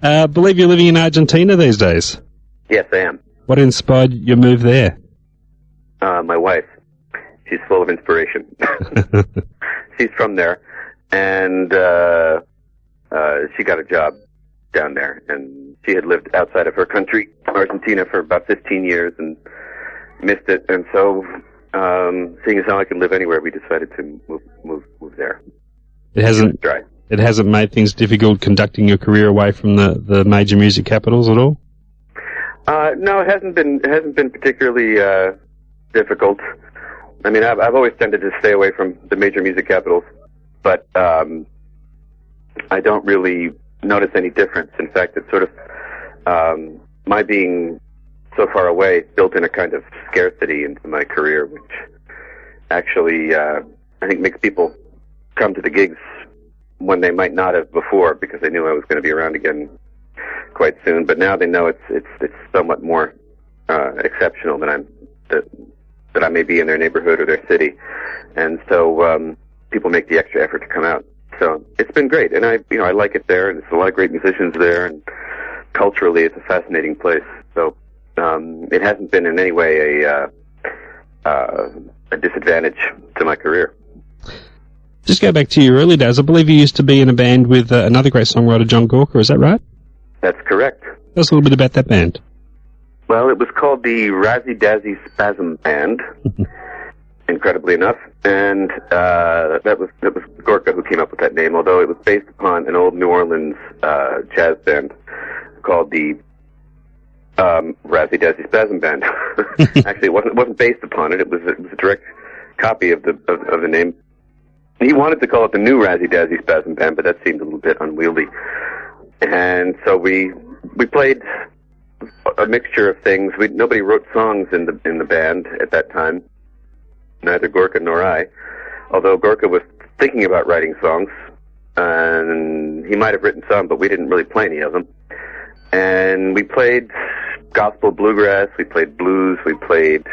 I believe you're living in Argentina these days. Yes, I am. What inspired your move there? My wife. She's full of inspiration. She's from there, and she got a job down there, and she had lived outside of her country, Argentina, for about 15 years and missed it. And so, seeing as how I can live anywhere, we decided to move there. It hasn't made things difficult conducting your career away from the major music capitals at all? No, it hasn't been particularly difficult. I mean, I've always tended to stay away from the major music capitals, but I don't really notice any difference. In fact, it's sort of my being so far away built in a kind of scarcity into my career, which actually I think makes people come to the gigs when they might not have before, because they knew I was going to be around again quite soon. But now they know it's somewhat more exceptional than that I may be in their neighborhood or their city, and so people make the extra effort to come out. So it's been great, and I like it there, and there's a lot of great musicians there, and culturally it's a fascinating place. So it hasn't been in any way a disadvantage to my career. Just go back to your early days. I believe you used to be in a band with another great songwriter, John Gorka. Is that right? That's correct. Tell us a little bit about that band. Well, it was called the Razzie Spasm Band, incredibly enough, and that was Gorka who came up with that name, although it was based upon an old New Orleans jazz band called the Razzie Spasm Band. Actually, it wasn't based upon it. It was a direct copy of the name. He wanted to call it the New Razzie Spasm Band, but that seemed a little bit unwieldy. And so we played a mixture of things. Nobody wrote songs in the band at that time, neither Gorka nor I. Although Gorka was thinking about writing songs, and he might have written some, but we didn't really play any of them. And we played gospel bluegrass, we played blues, we played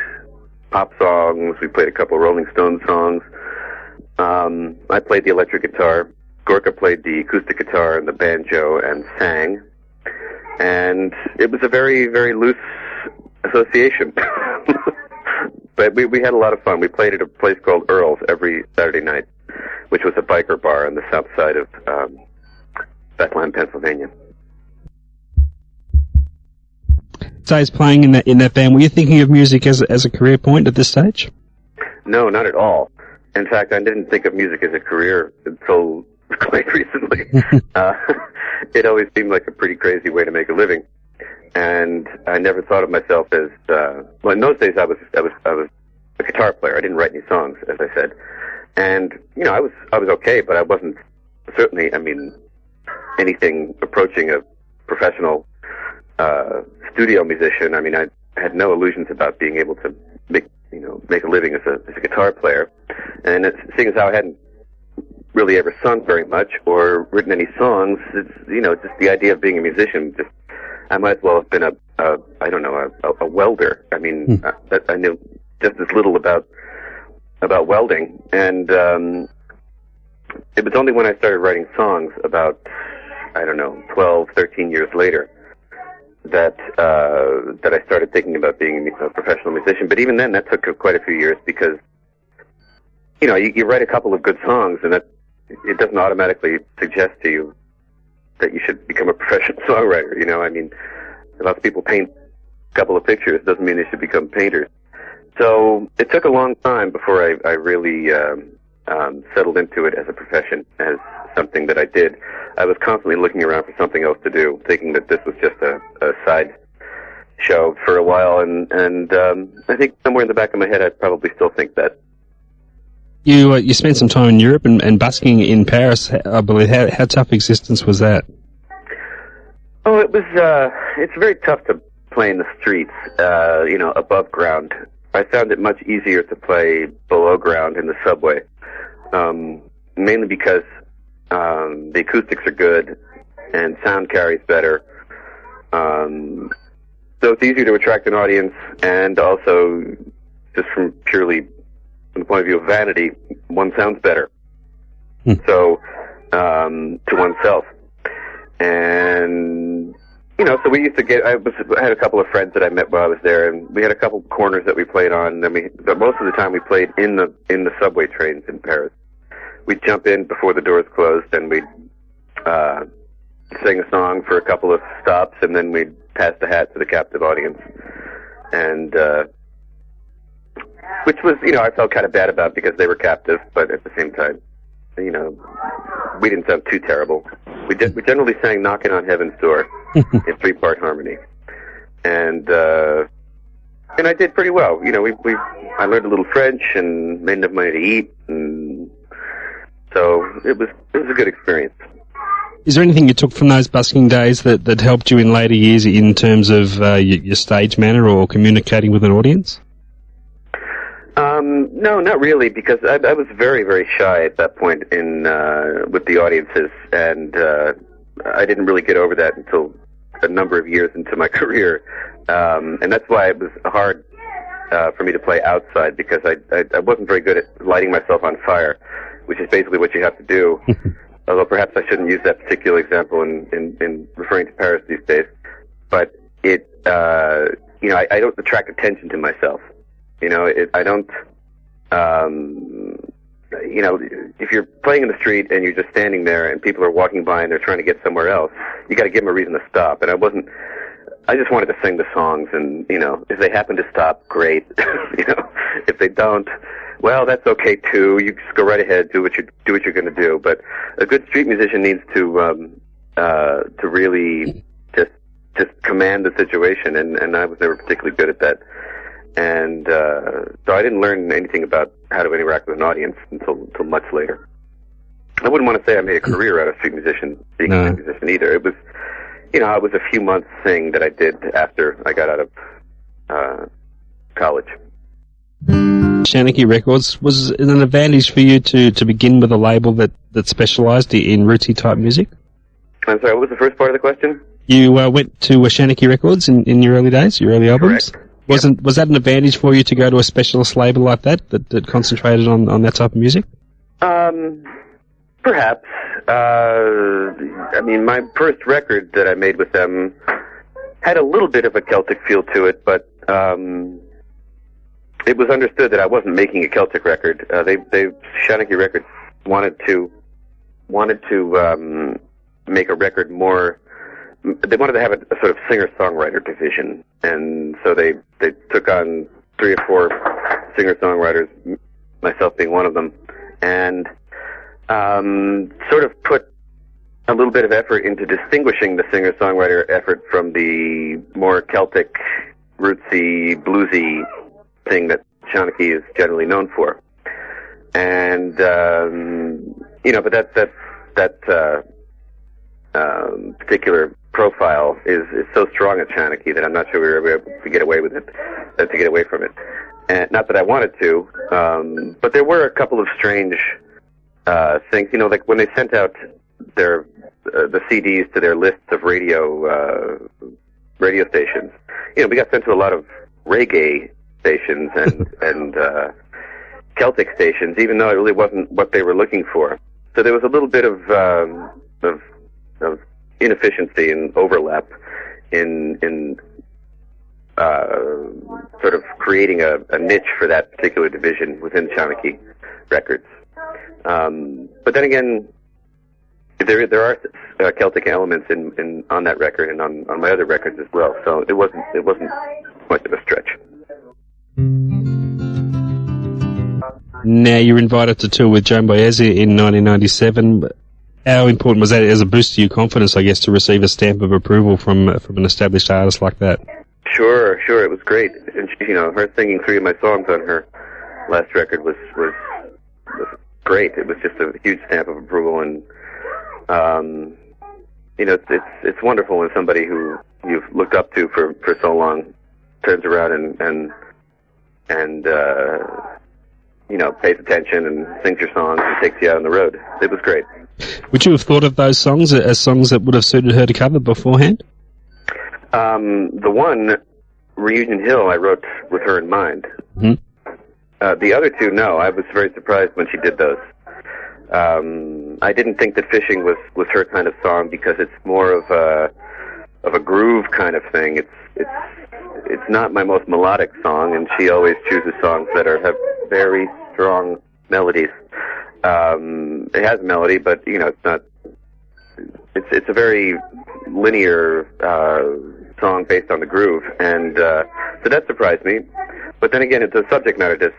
pop songs, we played a couple Rolling Stones songs. I played the electric guitar. Gorka played the acoustic guitar and the banjo and sang. And it was a very, very loose association. But we had a lot of fun. We played at a place called Earl's every Saturday night, which was a biker bar on the south side of Bethlehem, Pennsylvania. So he's playing in that band. Were you thinking of music as a career point at this stage? No, not at all. In fact, I didn't think of music as a career until quite recently. It always seemed like a pretty crazy way to make a living, and I never thought of myself as well. In those days, I was a guitar player. I didn't write any songs, as I said, and I was okay, but I wasn't certainly. I mean, anything approaching a professional studio musician. I mean, I had no illusions about being able to make a living as a guitar player, and seeing as how I hadn't really ever sung very much or written any songs, it's just the idea of being a musician. I might as well have been a welder. I mean, I knew just as little about welding, and it was only when I started writing songs about 12, 13 years later that I started thinking about being a professional musician. But even then, that took quite a few years because you write a couple of good songs, and that it doesn't automatically suggest to you that you should become a professional songwriter. I mean, lots of people paint a couple of pictures, doesn't mean they should become painters. So it took a long time before I really settled into it as a profession, as something that I did. I was constantly looking around for something else to do, thinking that this was just a side show for a while, and I think somewhere in the back of my head I probably still think that. You spent some time in Europe and busking in Paris, I believe. How tough existence was that? Oh, it was. It's very tough to play in the streets, above ground. I found it much easier to play below ground in the subway, mainly because the acoustics are good and sound carries better. So it's easier to attract an audience, and also just from the point of view of vanity, one sounds better. So, to oneself. And And, you know, so we used to I had a couple of friends that I met while I was there, and we had a couple of corners that we played on, and but most of the time we played in the subway trains in Paris. We'd jump in before the doors closed, and we'd sing a song for a couple of stops, and then we'd pass the hat to the captive audience. And, which was, you know, I felt kind of bad about because they were captive, but at the same time, you know, we didn't sound too terrible. We generally sang Knocking on Heaven's Door in 3-part harmony. And I did pretty well. You know, I learned a little French and made enough money to eat, and so it was a good experience. Is there anything you took from those busking days that helped you in later years in terms of your stage manner or communicating with an audience? No, not really, because I was very, very shy at that point with the audiences, and I didn't really get over that until a number of years into my career, and that's why it was hard for me to play outside, because I wasn't very good at lighting myself on fire, which is basically what you have to do. Although perhaps I shouldn't use that particular example in referring to Paris these days, but it, you know, I don't attract attention to myself. You know, I don't, you know, if you're playing in the street and you're just standing there and people are walking by and they're trying to get somewhere else, you got to give them a reason to stop. And I just wanted to sing the songs, and, you know, if they happen to stop, great. You know, if they don't, well, that's okay too. You just go right ahead, do what you're going to do. But a good street musician needs to really just command the situation, and I was never particularly good at that. And so I didn't learn anything about how to interact with an audience until much later. I wouldn't want to say I made a career out of being a street musician either. It was, you know, it was a few months thing that I did after I got out of college. Aniki Records, was it an advantage for you to begin with a label that specialised in rootsy type music? I'm sorry, what was the first part of the question? You went to Aniki Records in your early days, your early albums? Correct. Was that an advantage for you to go to a specialist label like that concentrated on that type of music? Perhaps. I mean, my first record that I made with them had a little bit of a Celtic feel to it, but it was understood that I wasn't making a Celtic record. Aniki Records wanted to make a record more. They wanted to have a sort of singer-songwriter division, and so they took on 3 or 4 singer-songwriters, myself being one of them, and sort of put a little bit of effort into distinguishing the singer-songwriter effort from the more Celtic, rootsy, bluesy thing that Aniki is generally known for. And you know, but that particular profile is so strong at Aniki that I'm not sure we were able to get away with it, to get away from it. And not that I wanted to, but there were a couple of strange things. You know, like when they sent out the CDs to their lists of radio stations. You know, we got sent to a lot of reggae stations and Celtic stations, even though it really wasn't what they were looking for. So there was a little bit of inefficiency and overlap in sort of creating a niche for that particular division within Aniki Records. But then again, there are Celtic elements on that record and on my other records as well. So it wasn't much of a stretch. Now you're invited to tour with Joan Baez in 1997. How important was that as a boost to your confidence, I guess, to receive a stamp of approval from an established artist like that? Sure. It was great. And she, you know, her singing 3 of my songs on her last record was great. It was just a huge stamp of approval, and you know, it's wonderful when somebody who you've looked up to for so long turns around and you know, pays attention and sings your songs and takes you out on the road. It was great. Would you have thought of those songs as songs that would have suited her to cover beforehand? The one, Reunion Hill, I wrote with her in mind. Mm-hmm. The other 2, no. I was very surprised when she did those. I didn't think that Fishing was her kind of song, because it's more of a groove kind of thing. It's not my most melodic song, and she always chooses songs that have very strong melodies. It has melody, but it's not. It's a very linear song based on the groove, and so that surprised me. But then again, the subject matter does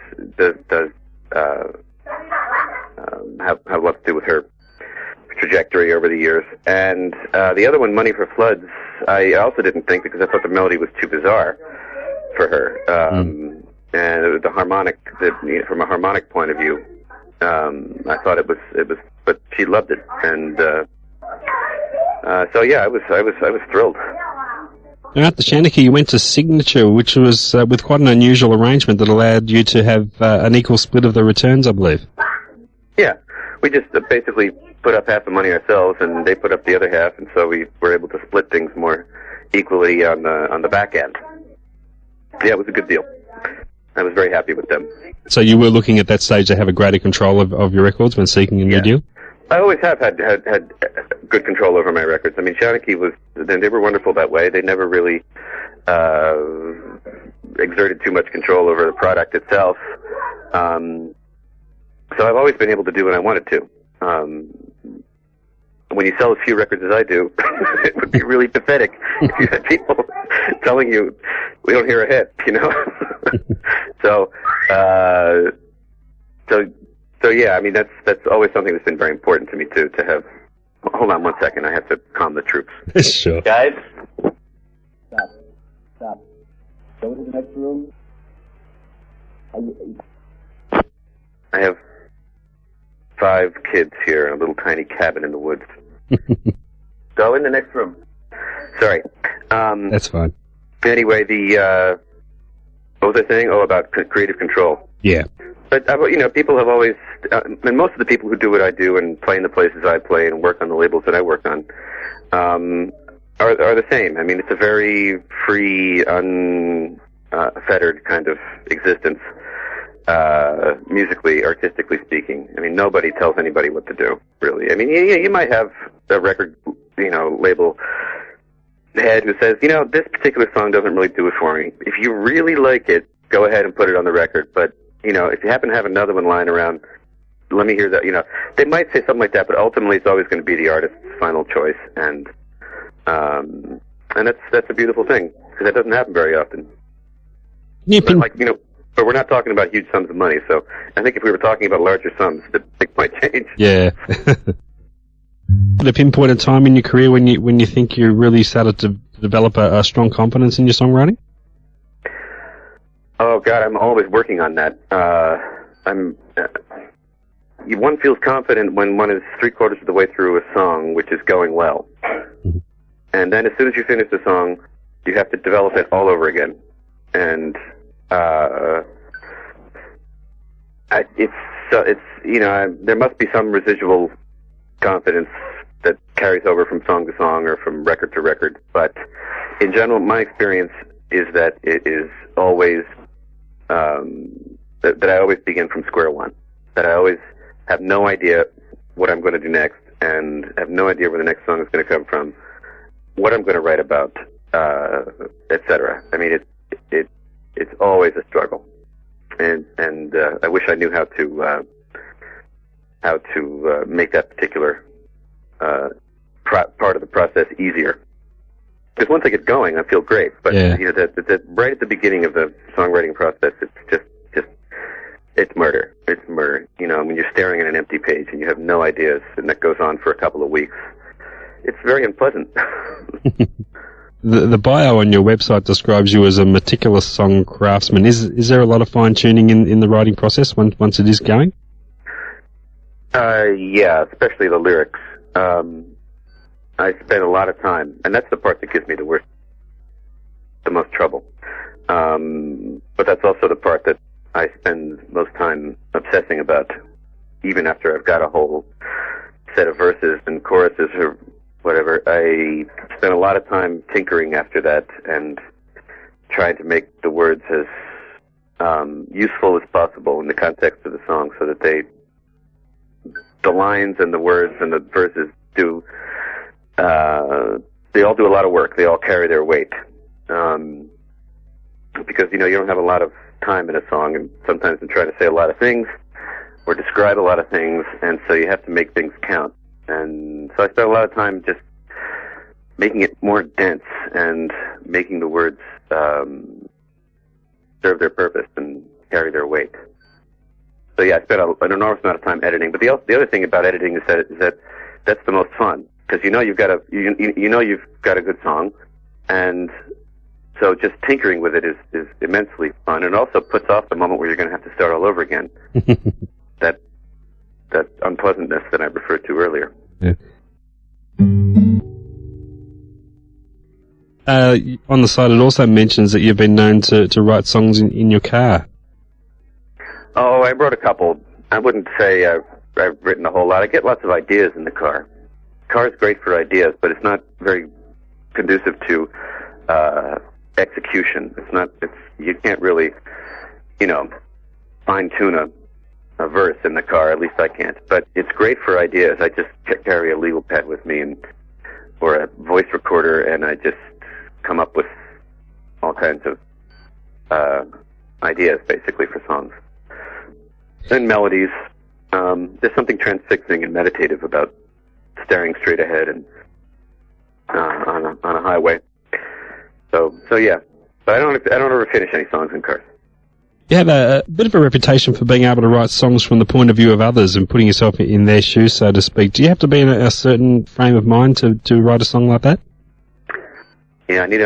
have a lot to do with her trajectory over the years. And the other one, Money for Floods, I also didn't think, because I thought the melody was too bizarre for her. And the harmonic, from a harmonic point of view, I thought it was, but she loved it, and so yeah, I was thrilled. Now, after Aniki, you went to Signature, which was with quite an unusual arrangement that allowed you to have an equal split of the returns, I believe. Yeah, we just basically put up half the money ourselves, and they put up the other half, and so we were able to split things more equally on the back end. Yeah, it was a good deal. I was very happy with them. So you were looking at that stage to have a greater control of your records when seeking a new deal? I always have had good control over my records. I mean, Aniki they were wonderful that way. They never really exerted too much control over the product itself. So I've always been able to do what I wanted to. When you sell as few records as I do, it would be really pathetic if you had people telling you, we don't hear a hit, So yeah, I mean, that's always something that's been very important to me, too, to have... Hold on 1 second, I have to calm the troops. Sure. Guys? Stop. Go to the next room. I have 5 kids here in a little tiny cabin in the woods. Go in the next room. Sorry. That's fine. Anyway, what was I saying? Oh, about creative control. Yeah. But, people have always, and most of the people who do what I do and play in the places I play and work on the labels that I work on, are the same. I mean, it's a very free, unfettered kind of existence, musically, artistically speaking. I mean, nobody tells anybody what to do, really. I mean, you might have a record, label head who says, this particular song doesn't really do it for me. If you really like it, go ahead and put it on the record, but if you happen to have another one lying around, let me hear that. They might say something like that, but ultimately it's always going to be the artist's final choice, and that's a beautiful thing, because that doesn't happen very often. But we're not talking about huge sums of money, so I think if we were talking about larger sums, the thing might change. Yeah. At a pinpoint in time in your career when you think you really started to develop a strong confidence in your songwriting? Oh God, I'm always working on that. One feels confident when one is 3/4 of the way through a song, which is going well. Mm-hmm. And then as soon as you finish the song, you have to develop it all over again. And there must be some residual confidence that carries over from song to song or from record to record. But in general, my experience is that it is always that I always begin from square one. That I always have no idea what I'm going to do next, and have no idea where the next song is going to come from, what I'm going to write about, etc. I mean, it's always a struggle, and I wish I knew how to make that particular part of the process easier. Because once I get going, I feel great. But that right at the beginning of the songwriting process, it's murder. It's murder. When you're staring at an empty page and you have no ideas, and that goes on for a couple of weeks, it's very unpleasant. The bio on your website describes you as a meticulous song craftsman. Is there a lot of fine tuning in the writing process once it is going? Yeah, especially the lyrics. I spend a lot of time, and that's the part that gives me the most trouble. But that's also the part that I spend most time obsessing about, even after I've got a whole set of verses and choruses or whatever. I spend a lot of time tinkering after that and trying to make the words as useful as possible in the context of the song, so that the lines and the words and the verses do they all do a lot of work. They all carry their weight. Because, you don't have a lot of time in a song, and sometimes I'm trying to say a lot of things or describe a lot of things, and so you have to make things count. And so I spent a lot of time just making it more dense and making the words serve their purpose and carry their weight. So yeah, I spent an enormous amount of time editing. But the other thing about editing is that that's the most fun, because you've got a good song, and so just tinkering with it is immensely fun, and also puts off the moment where you're going to have to start all over again. that unpleasantness that I referred to earlier. Yeah. On the site, it also mentions that you've been known to write songs in your car. Oh, I wrote a couple. I wouldn't say I've written a whole lot. I get lots of ideas in the car. Car's great for ideas, but it's not very conducive to execution. You can't really, fine-tune a verse in the car. At least I can't. But it's great for ideas. I just carry a legal pad with me or a voice recorder, and I just come up with all kinds of ideas, basically, for songs. And melodies. There's something transfixing and meditative about staring straight ahead and on a highway. So yeah. But I don't ever finish any songs in cars. You have a bit of a reputation for being able to write songs from the point of view of others and putting yourself in their shoes, so to speak. Do you have to be in a certain frame of mind to write a song like that? Yeah, I need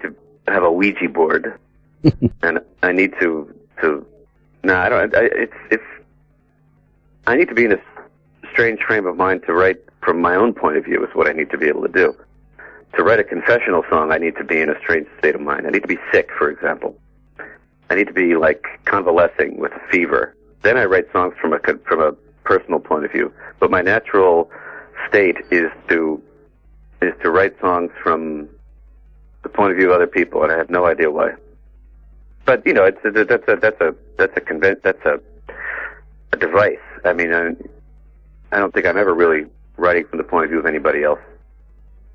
to have a Ouija board, and I need to. No, I don't. I need to be in a strange frame of mind to write from my own point of view. Is what I need to be able to do. To write a confessional song, I need to be in a strange state of mind. I need to be sick, for example. I need to be like convalescing with a fever. Then I write songs from a personal point of view. But my natural state is to write songs from the point of view of other people, and I have no idea why. But that's a device. I mean, I don't think I'm ever really writing from the point of view of anybody else.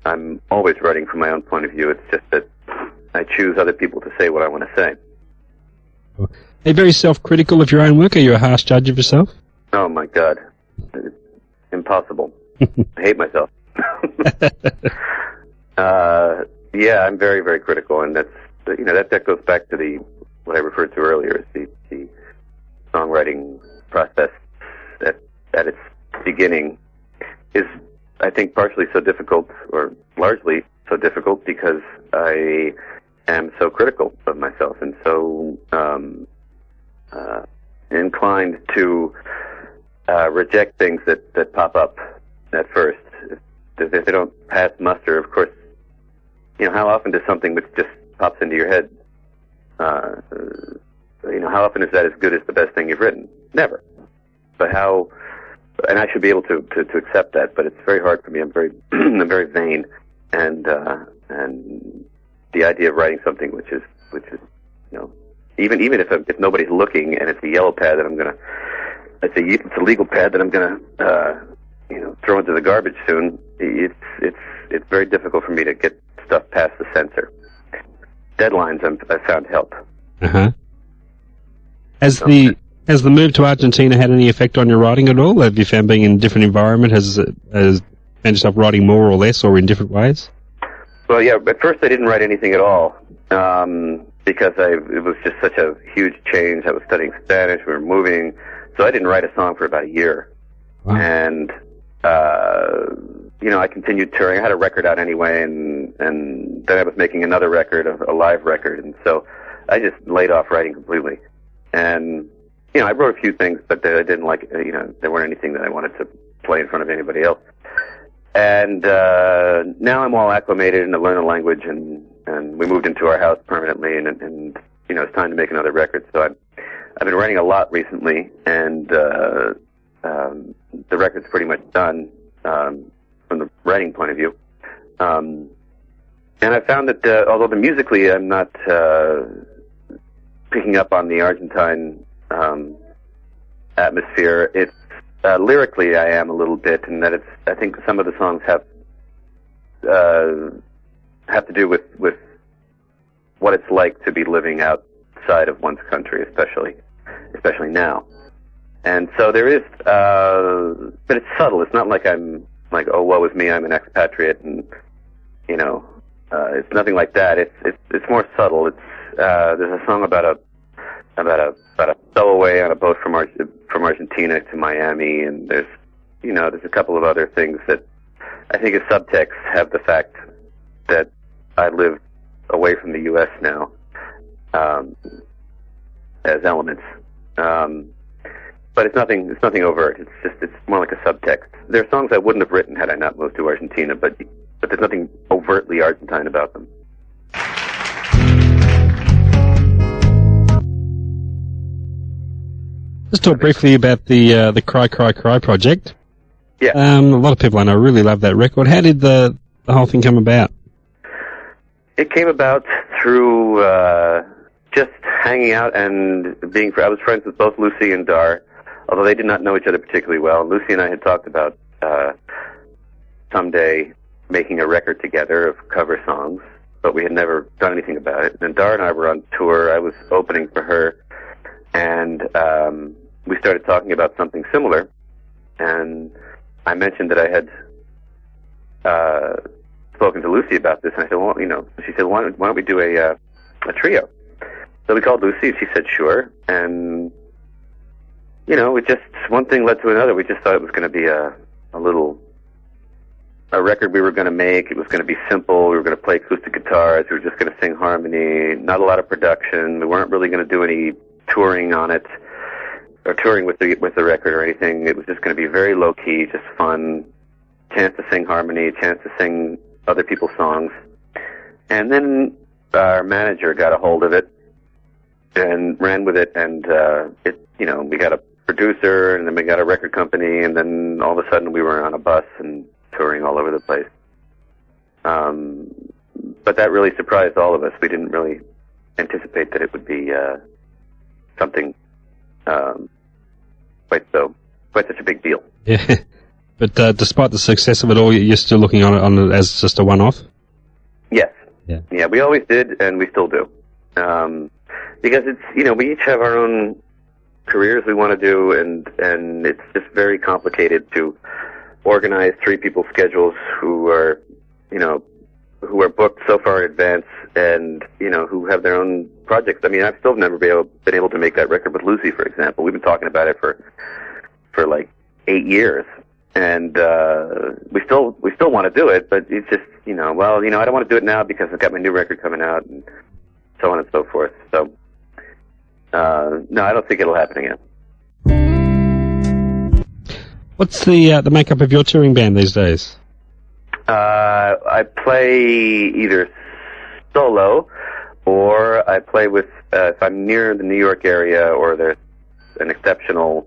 I'm always writing from my own point of view. It's just that I choose other people to say what I want to say. Are you very self-critical of your own work? Are you a harsh judge of yourself? Oh my God, it's impossible. I hate myself. Yeah, I'm very, very critical, and that goes back to what I referred to earlier, is the songwriting process at its beginning is, I think, partially so difficult, or largely so difficult, because I am so critical of myself and so inclined to reject things that pop up at first. If they don't pass muster, of course, how often does something which just pops into your head, how often is that as good as the best thing you've written? Never. But and I should be able to accept that, but it's very hard for me. I'm very I'm very vain, and the idea of writing something which is even if nobody's looking and it's a yellow pad that it's a legal pad that I'm gonna throw into the garbage soon. It's very difficult for me to get stuff past the censor. Deadlines I've found help. Uh-huh. Has the move to Argentina had any effect on your writing at all? Have you found being in a different environment has found yourself writing more or less, or in different ways? Well, yeah. At first, I didn't write anything at all because it was just such a huge change. I was studying Spanish. We were moving, so I didn't write a song for about a year. Wow. And I continued touring. I had a record out anyway, and then I was making another record, a live record, and so I just laid off writing completely. And I wrote a few things, but I didn't like. There weren't anything that I wanted to play in front of anybody else. And now I'm all acclimated and I learn the language, and we moved into our house permanently, and it's time to make another record. So I've been writing a lot recently, and the record's pretty much done from the writing point of view. And I found that although musically I'm not picking up on the Argentine atmosphere, it's lyrically I am a little bit, and that I think some of the songs have have to do with what it's like to be living outside of one's country, especially now. And so there is, but it's subtle. It's not like I'm like, oh, woe is me, I'm an expatriate, and it's nothing like that. It's more subtle. It's there's a song about a stowaway on a boat from Argentina to Miami, and there's a couple of other things that I think as subtext have the fact that I live away from the U.S. now, as elements. But it's nothing overt. It's more like a subtext. There are songs I wouldn't have written had I not moved to Argentina, but there's nothing overtly Argentine about them. Let's talk briefly about the Cry Cry Cry project. Yeah. A lot of people I know really love that record. How did the whole thing come about? It came about through just hanging out and I was friends with both Lucy and Dar, although they did not know each other particularly well. Lucy and I had talked about someday making a record together of cover songs, but we had never done anything about it. And Dar and I were on tour. I was opening for her, and we started talking about something similar. And I mentioned that I had spoken to Lucy about this, and I said, well, she said, why don't we do a trio? So we called Lucy, and she said, sure. And, it just, one thing led to another. We just thought it was going to be a record we were going to make. It was going to be simple. We were going to play acoustic guitars. We were just going to sing harmony, not a lot of production. We weren't really going to do any touring on it, or touring with the record or anything. It was just going to be very low-key, just fun, chance to sing harmony, chance to sing other people's songs. And then our manager got a hold of it and ran with it, and we got a producer, and then we got a record company, and then all of a sudden we were on a bus and touring all over the place. But that really surprised all of us. We didn't really anticipate that it would be something quite such a big deal. Yeah. But despite the success of it all, you're still looking on it as just a one-off? Yes. Yeah, we always did, and we still do. Because it's, we each have our own careers we want to do, and it's just very complicated to organize three people's schedules who are booked so far in advance, and who have their own projects. I mean, I've still never been able to make that record with Lucy, for example. We've been talking about it for like 8 years, and we still want to do it, but it's just I don't want to do it now because I've got my new record coming out, and so on and so forth. So no, I don't think it'll happen again. What's the makeup of your touring band these days? I play either solo, or I play with, if I'm near the New York area, or there's an exceptional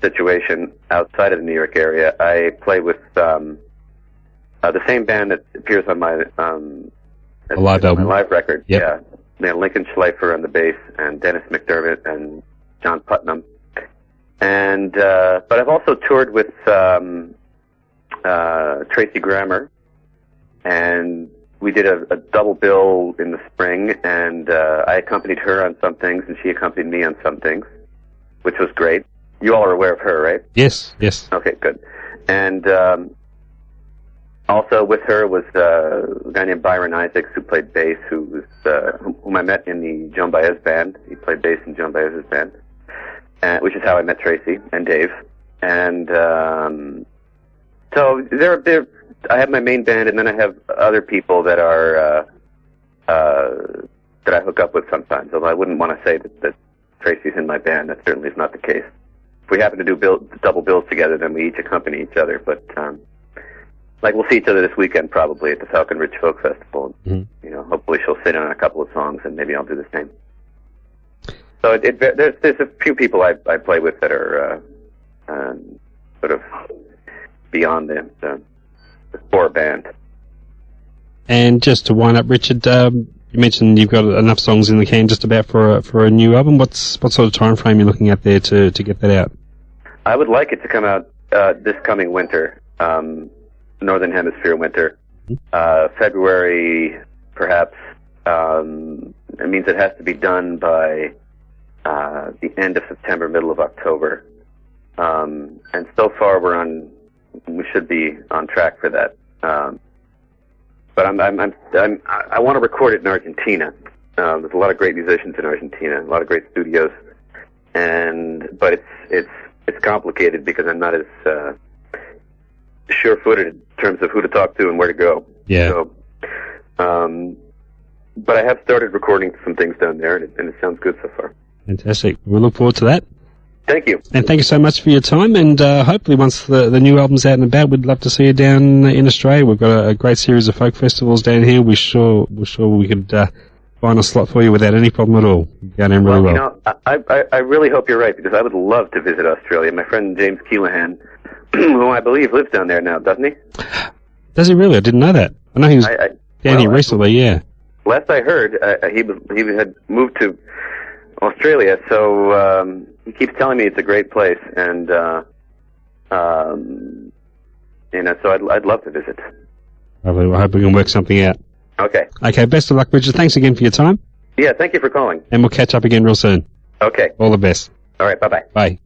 situation outside of the New York area, I play with the same band that appears on my live album, my live record. Yep. Yeah, Lincoln Schleifer on the bass, and Dennis McDermott and John Putnam. And but I've also toured with Tracy Grammer, and we did a double bill in the spring, and I accompanied her on some things, and she accompanied me on some things, which was great. You all are aware of her, right? Yes. Okay, good. And also with her was a guy named Byron Isaacs, who played bass, whom I met in the Joan Baez band. He played bass in Joan Baez's band, which is how I met Tracy and Dave. And so I have my main band, and then I have other people that are that I hook up with sometimes. Although I wouldn't want to say that Tracy's in my band. That certainly is not the case. If we happen to do double bills together, then we each accompany each other. But we'll see each other this weekend probably at the Falcon Ridge Folk Festival. Mm-hmm. Hopefully she'll sit in on a couple of songs, and maybe I'll do the same. So there's a few people I play with that are sort of beyond the core band. And just to wind up, Richard, you mentioned you've got enough songs in the can just about for a new album. What sort of time frame are you looking at there to get that out? I would like it to come out this coming winter, Northern Hemisphere winter. February, perhaps. It means it has to be done by the end of September, middle of October. And so far we should be on track for that. But I want to record it in Argentina. There's a lot of great musicians in Argentina, a lot of great studios, but it's complicated because I'm not as sure-footed in terms of who to talk to and where to go. Yeah. So, but I have started recording some things down there, and it sounds good so far. Fantastic. We look forward to that. Thank you. And thank you so much for your time, and hopefully once the new album's out and about, we'd love to see you down in Australia. We've got a great series of folk festivals down here. We're sure we could find a slot for you without any problem at all. Down in really well. You know, I really hope you're right, because I would love to visit Australia. My friend James Keelahan, who I believe lives down there now, doesn't he? Does he really? I didn't know that. I know he was down here recently, yeah. Last I heard, he had moved to Australia, so he keeps telling me it's a great place, and you know, so I'd love to visit. Lovely. I hope we can work something out. Okay. Okay, best of luck, Richard. Thanks again for your time. Yeah, thank you for calling. And we'll catch up again real soon. Okay. All the best. All right, bye-bye. Bye.